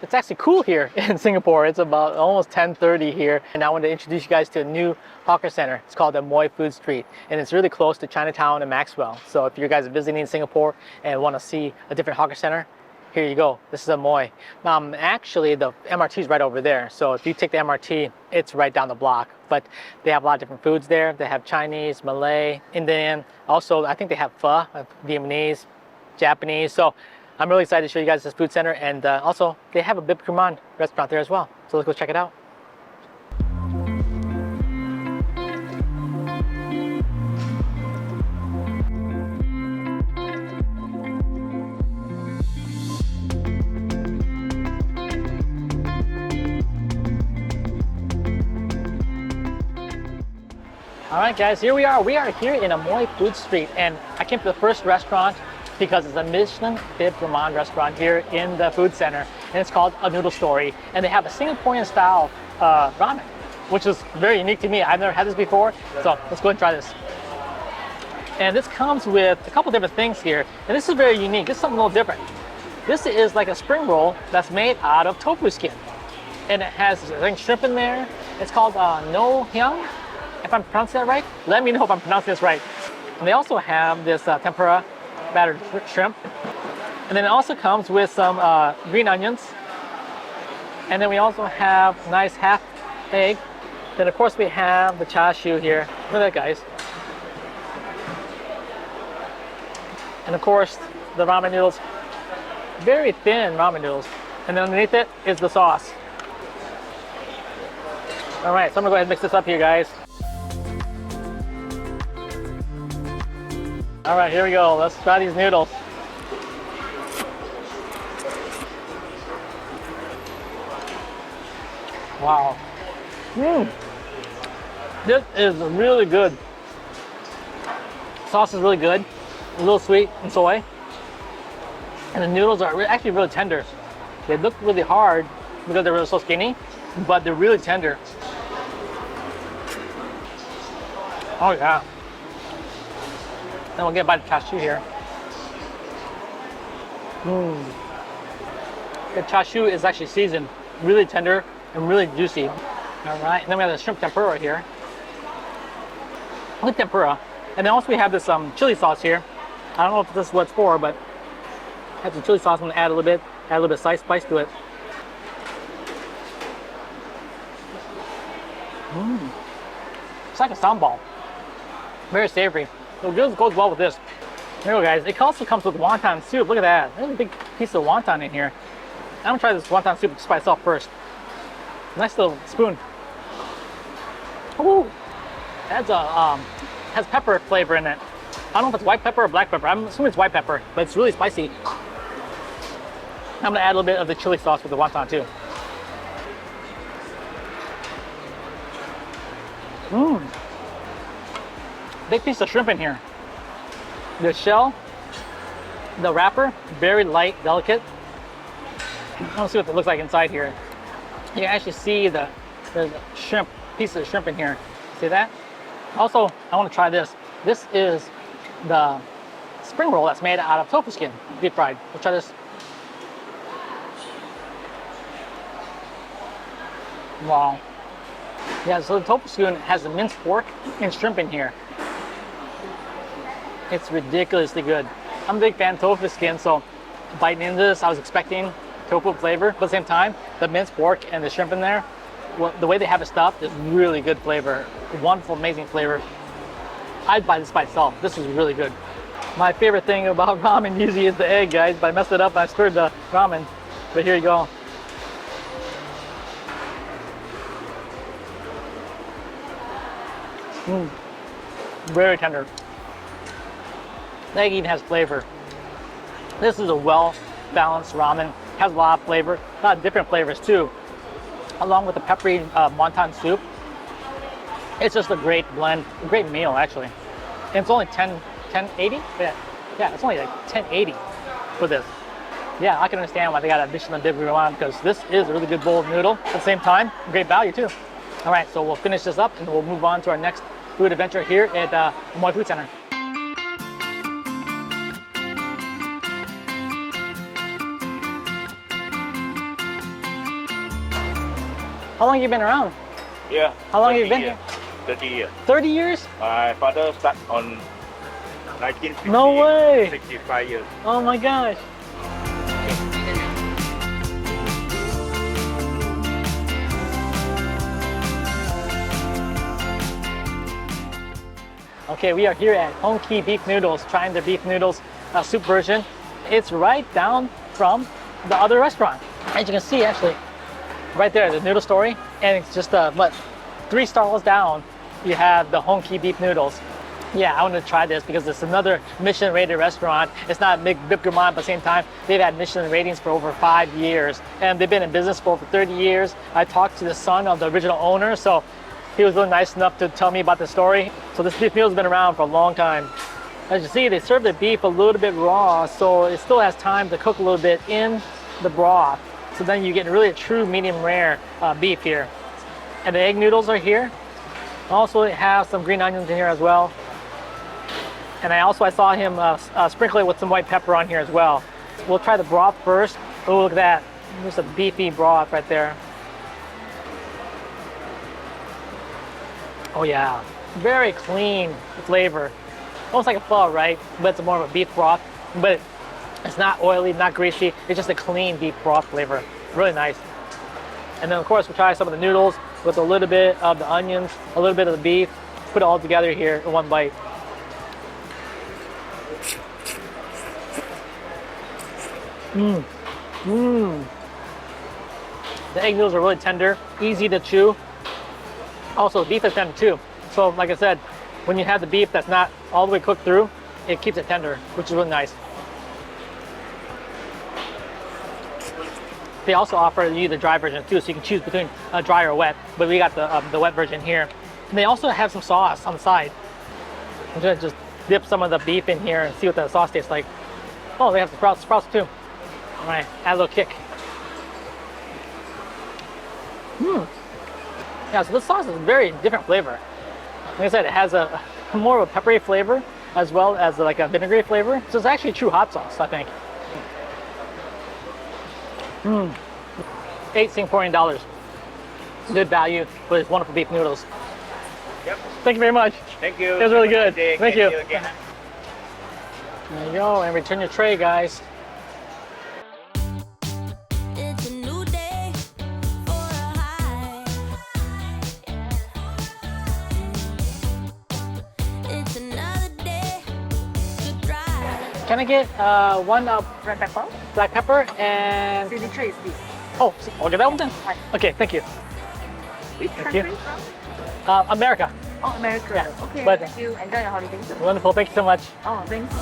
It's actually cool here in Singapore. It's about almost 10:30 here, and I want to introduce you guys to a new hawker center. It's called the Amoy Food Street, and it's really close to Chinatown and Maxwell. So if you guys are visiting Singapore and want to see a different hawker center, here you go. This is Amoy. Actually, the MRT is right over there. So if you take the MRT, it's right down the block. But they have a lot of different foods there. They have Chinese, Malay, Indian. Also, I think they have pho, Vietnamese, Japanese. So I'm really excited to show you guys this food center, and also they have a Bib Khruman restaurant there as well. So let's go check it out. All right, guys, here we are. We are here in Amoy Food Street, and I came to the first restaurant because it's a Michelin Bib Khruman restaurant here in the food center, and it's called A Noodle Story, and they have a Singaporean style ramen, which is very unique to me. I've never had this before, so let's go and try this. And this comes with a couple different things here, and this is very unique. This is something a little different. This is like a spring roll that's made out of tofu skin, and it has, I think, shrimp in there. It's called No Hyang, if I'm pronouncing that right. Let me know if I'm pronouncing this right. And they also have this tempura battered shrimp, and then it also comes with some green onions, and then we also have nice half egg. Then of course we have the char siu here. Look at that, guys. And of course the ramen noodles, very thin ramen noodles, and then underneath it is the sauce. All right, so I'm gonna go ahead and mix this up here, guys. All right, here we go. Let's try these noodles. Wow. This is really good. Sauce is really good. A little sweet and soy. And the noodles are actually really tender. They look really hard because they're really so skinny, but they're really tender. Oh yeah. Then we'll get a bite of char siu here. The char siu is actually seasoned, really tender and really juicy. All right, and then we have the shrimp tempura here. I like tempura. And then also we have this chili sauce here. I don't know if this is what it's for, but I have some chili sauce. I'm gonna add a little bit of spice to it. It's like a sambal. Very savory. So it goes well with this. Here we go, guys. It also comes with wonton soup. Look at that. There's a big piece of wonton in here. I'm gonna try this wonton soup just by itself first. Nice little spoon. Ooh, that's has pepper flavor in it. I don't know if it's white pepper or black pepper. I'm assuming it's white pepper, but it's really spicy. I'm gonna add a little bit of the chili sauce with the wonton too. Big piece of shrimp in here. The shell, the wrapper, very light, delicate. Let's see what it looks like inside here. You can actually see the shrimp, piece of shrimp in here. See that? Also, I want to try this. This is the spring roll that's made out of tofu skin, deep fried. We'll try this. Wow. Yeah, so the tofu skin has the minced pork and shrimp in here. It's ridiculously good. I'm a big fan of tofu skin, so biting into this, I was expecting tofu flavor, but at the same time, the minced pork and the shrimp in there, well, the way they have it stuffed is really good flavor. Wonderful, amazing flavor. I'd buy this by itself. This is really good. My favorite thing about ramen usually is the egg, guys, but I messed it up and I stirred the ramen. But here you go. Very tender. The egg even has flavor. This is a well-balanced ramen. Has a lot of flavor, a lot of different flavors too. Along with the peppery wonton soup. It's just a great blend, a great meal actually. And it's only $10.80? Yeah, it's only like $10.80 for this. Yeah, I can understand why they got a Michelin Bib Khruman, because this is a really good bowl of noodle. At the same time, great value too. All right, so we'll finish this up and we'll move on to our next food adventure here at Amoy Food Center. How long have you been around? Yeah. How long have you 30 been years. here? 30 years. 30 years? My father started on 1950. No way. 65 years. Oh my gosh. Okay, we are here at Hong Ki Beef Noodles, trying the beef noodles soup version. It's right down from the other restaurant. As you can see, actually, right there, the noodle story, and it's just what, 3 stalls down, you have the Hong Ki Beef Noodles. Yeah, I want to try this because it's another Michelin rated restaurant. It's not big Bib Gourmand, but at the same time, they've had Michelin ratings for over 5 years, and they've been in business for over 30 years. I talked to the son of the original owner, so he was really nice enough to tell me about the story. So this beef noodle has been around for a long time. As you see, they serve the beef a little bit raw, so it still has time to cook a little bit in the broth. So then you get really a true medium rare beef here. And the egg noodles are here. Also, it has some green onions in here as well. And I saw him sprinkle it with some white pepper on here as well. We'll try the broth first. Oh, look at that. There's a beefy broth right there. Oh yeah, very clean flavor. Almost like a pho, right? But it's more of a beef broth. But it's not oily, not greasy. It's just a clean beef broth flavor. Really nice. And then of course we'll try some of the noodles with a little bit of the onions, a little bit of the beef. Put it all together here in one bite. Mmm. Mmm. The egg noodles are really tender, easy to chew. Also, the beef is tender too. So, like I said, when you have the beef that's not all the way cooked through, it keeps it tender, which is really nice. They also offer you the dry version too, so you can choose between dry or wet. But we got the wet version here. And they also have some sauce on the side. I'm gonna just dip some of the beef in here and see what the sauce tastes like. Oh, they have the sprouts too. All right, add a little kick. Mmm. Yeah, so this sauce is a very different flavor. Like I said, it has a more of a peppery flavor as well as like a vinegary flavor. So it's actually a true hot sauce, I think. Mmm. $8 Singaporean. Good value for these wonderful beef noodles. Yep. Thank you very much. Thank you. It was really good. Thank you. Again. There you go, and return your tray, guys. Can I get one Red pepper. black pepper and... Signature is this. Oh, I'll get that one then. Right. Okay, thank you. Which Thank country you. from? America. Oh, America. Yeah, Okay, but- thank you. Enjoy your holiday. Wonderful, thank you so much. Oh, thanks.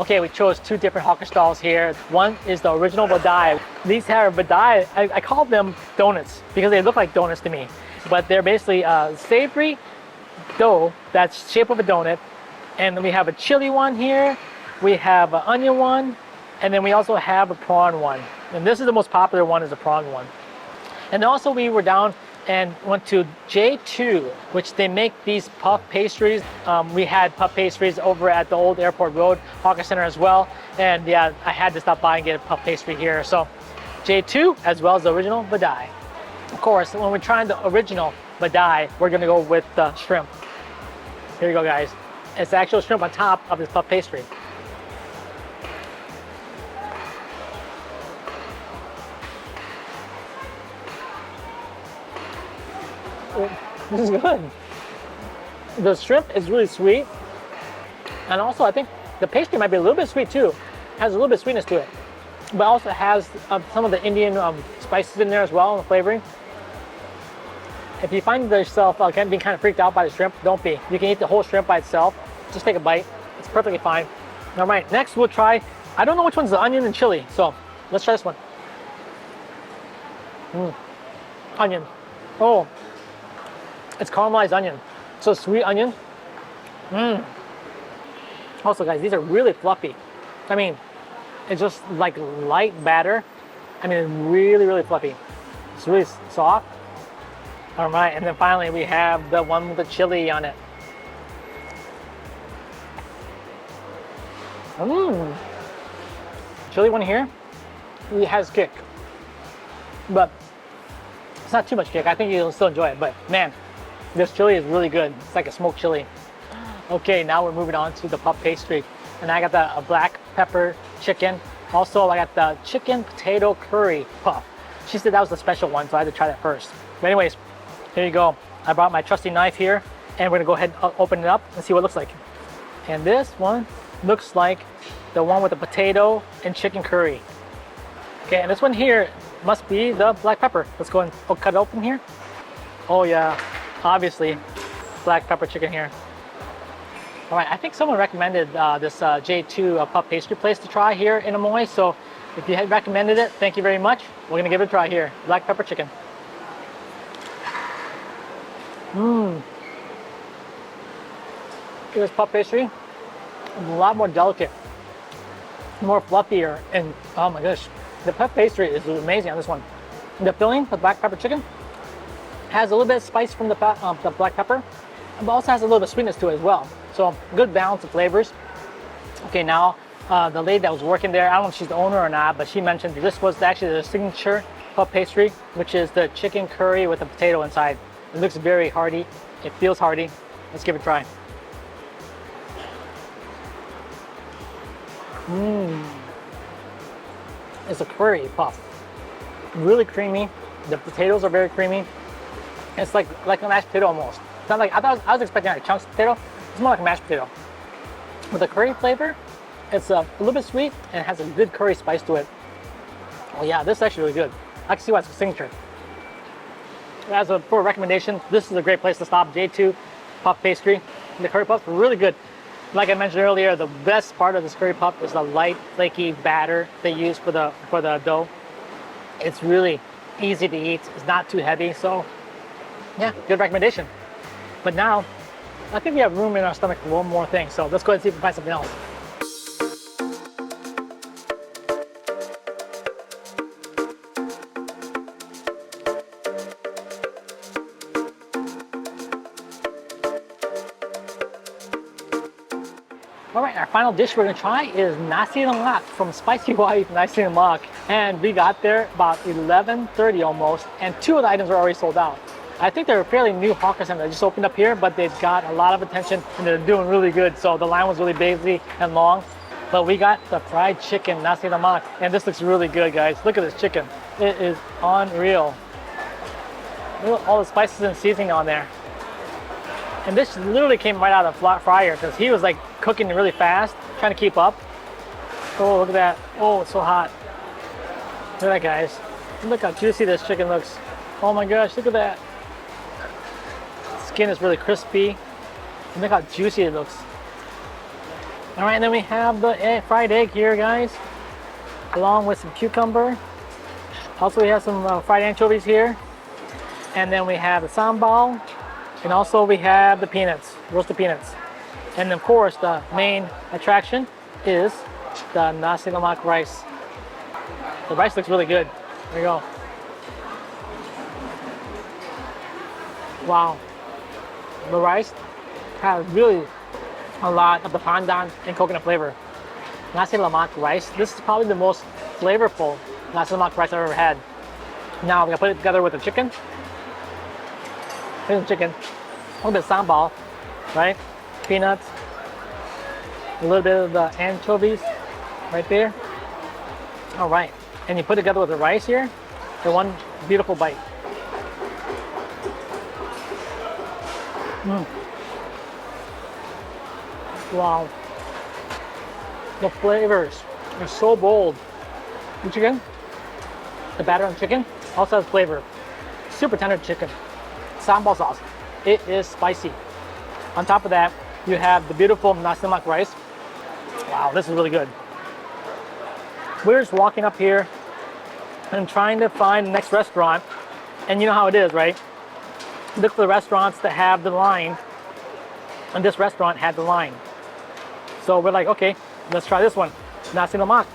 Okay, we chose 2 different hawker stalls here. One is the original vadai. These have vadai, I call them donuts because they look like donuts to me. But they're basically savory dough that's shaped of a donut. And then we have a chili one here, we have an onion one, and then we also have a prawn one. And this is the most popular one, is the prawn one. And also we were down and went to J2, which they make these puff pastries. We had puff pastries over at the old Airport Road Hawker Center as well. And yeah, I had to stop by and get a puff pastry here. So J2 as well as the original vadai. Of course, when we're trying the original vadai, we're gonna go with the shrimp. Here you go, guys. It's the actual shrimp on top of this puff pastry. This is good. The shrimp is really sweet. And also I think the pastry might be a little bit sweet too. It has a little bit of sweetness to it. But also has some of the Indian spices in there as well, the flavoring. If you find yourself being kind of freaked out by the shrimp, don't be. You can eat the whole shrimp by itself. Just take a bite. It's perfectly fine. All right, next we'll try, I don't know which one's the onion and chili, so let's try this one. Onion. Oh, it's caramelized onion. So sweet onion. Also guys, these are really fluffy. I mean, it's just like light batter. I mean, really, really fluffy. It's really soft. All right, and then finally we have the one with the chili on it. Mmm. Chili one here, it has kick, but it's not too much kick. I think you'll still enjoy it, but man, this chili is really good. It's like a smoked chili. Okay, now we're moving on to the puff pastry, and I got the black pepper chicken. Also, I got the chicken potato curry puff. She said that was the special one, so I had to try that first. But anyways, here you go. I brought my trusty knife here, and we're gonna go ahead and open it up and see what it looks like. And this one looks like the one with the potato and chicken curry. Okay, and this one here must be the black pepper. Let's go and cut it open here. Oh yeah, obviously, black pepper chicken here. All right, I think someone recommended this J2 puff pastry place to try here in Amoy. So if you had recommended it, thank you very much. We're gonna give it a try here. Black pepper chicken. Mmm. This puff pastry, a lot more delicate, more fluffier, and oh my gosh, the puff pastry is amazing on this one. The filling, the black pepper chicken, has a little bit of spice from the black pepper, but also has a little bit of sweetness to it as well. So good balance of flavors. Okay, now the lady that was working there, I don't know if she's the owner or not, but she mentioned this was actually the signature puff pastry, which is the chicken curry with a potato inside. It looks very hearty. It feels hearty. Let's give it a try. Mmm. It's a curry puff. Really creamy. The potatoes are very creamy. It's like a mashed potato almost. It's not like I was expecting like chunks of potato. It's more like a mashed potato. With the curry flavor, it's a little bit sweet and it has a good curry spice to it. Oh yeah, this is actually really good. I can see why it's a signature. For a recommendation, this is a great place to stop. J2 puff pastry. The curry puffs are really good. Like I mentioned earlier, the best part of this curry puff is the light, flaky batter they use for the dough. It's really easy to eat. It's not too heavy, so yeah, good recommendation. But now, I think we have room in our stomach for one more thing, so let's go ahead and see if we can find something else. All right, our final dish we're gonna try is nasi lemak from Spicy Wife Nasi Lemak. And we got there about 11:30 almost, and 2 of the items are already sold out. I think they're a fairly new hawker center that just opened up here, but they've got a lot of attention and they're doing really good. So the line was really busy and long. But we got the fried chicken nasi lemak, and this looks really good, guys. Look at this chicken. It is unreal. Look at all the spices and seasoning on there. And this literally came right out of the flat fryer because he was like cooking really fast, trying to keep up. Oh, look at that. Oh, it's so hot. Look at that, guys. Look how juicy this chicken looks. Oh my gosh, look at that. Skin is really crispy. And look how juicy it looks. All right, and then we have the fried egg here, guys, along with some cucumber. Also, we have some fried anchovies here. And then we have the sambal. And also we have the peanuts, roasted peanuts. And of course, the main attraction is the nasi lemak rice. The rice looks really good. There you go. Wow. The rice has really a lot of the pandan and coconut flavor. Nasi lemak rice, this is probably the most flavorful nasi lemak rice I've ever had. Now, we're gonna put it together with the chicken. Here's the chicken, a little bit of sambal, right? Peanuts, a little bit of the anchovies right there. All right, and you put it together with the rice here for one beautiful bite. Wow, the flavors are so bold. The chicken, the batter on chicken also has flavor. Super tender chicken. Sambal sauce, it is spicy. On top of that, you have the beautiful nasi lemak rice. Wow, this is really good. We're just walking up here and trying to find the next restaurant. And you know how it is, right? Look for the restaurants that have the line. And this restaurant had the line. So we're like, okay, let's try this one. Nasi lemak.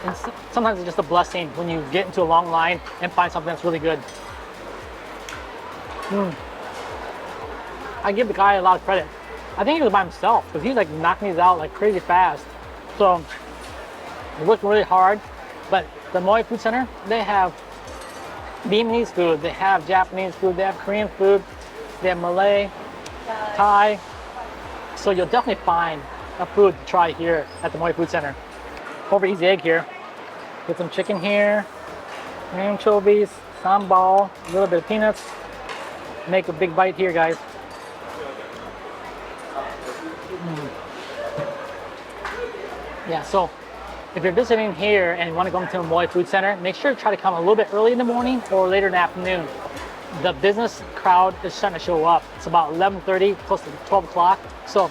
And sometimes it's just a blessing when you get into a long line and find something that's really good. I give the guy a lot of credit. I think he was by himself because he's like knocking these out like crazy fast. So he worked really hard. But the Amoy Food Center, they have Vietnamese food, they have Japanese food, they have Korean food, they have Malay, Thai. So you'll definitely find a food to try here at the Amoy Food Center. Over easy egg here. Get some chicken here, anchovies, sambal, a little bit of peanuts. Make a big bite here, guys. Yeah, so if you're visiting here and you want to go into the Amoy Food Center, make sure to try to come a little bit early in the morning or later in the afternoon. The business crowd is starting to show up. It's about 11:30, close to 12 o'clock. So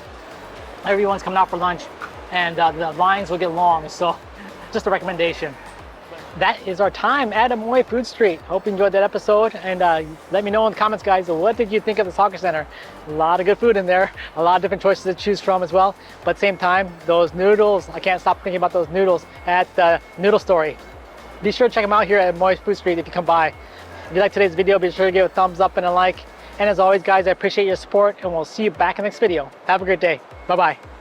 everyone's coming out for lunch and the lines will get long. So just a recommendation. That is our time at Amoy Food Street. Hope you enjoyed that episode, and let me know in the comments, guys, what did you think of the soccer center? A lot of good food in there, a lot of different choices to choose from as well. But at the same time, those noodles, I can't stop thinking about those noodles at the Noodle Story. Be sure to check them out here at Amoy Food Street if you come by. If you like today's video, be sure to give a thumbs up and a like. And as always, guys, I appreciate your support, and we'll see you back in the next video. Have a great day. Bye-bye.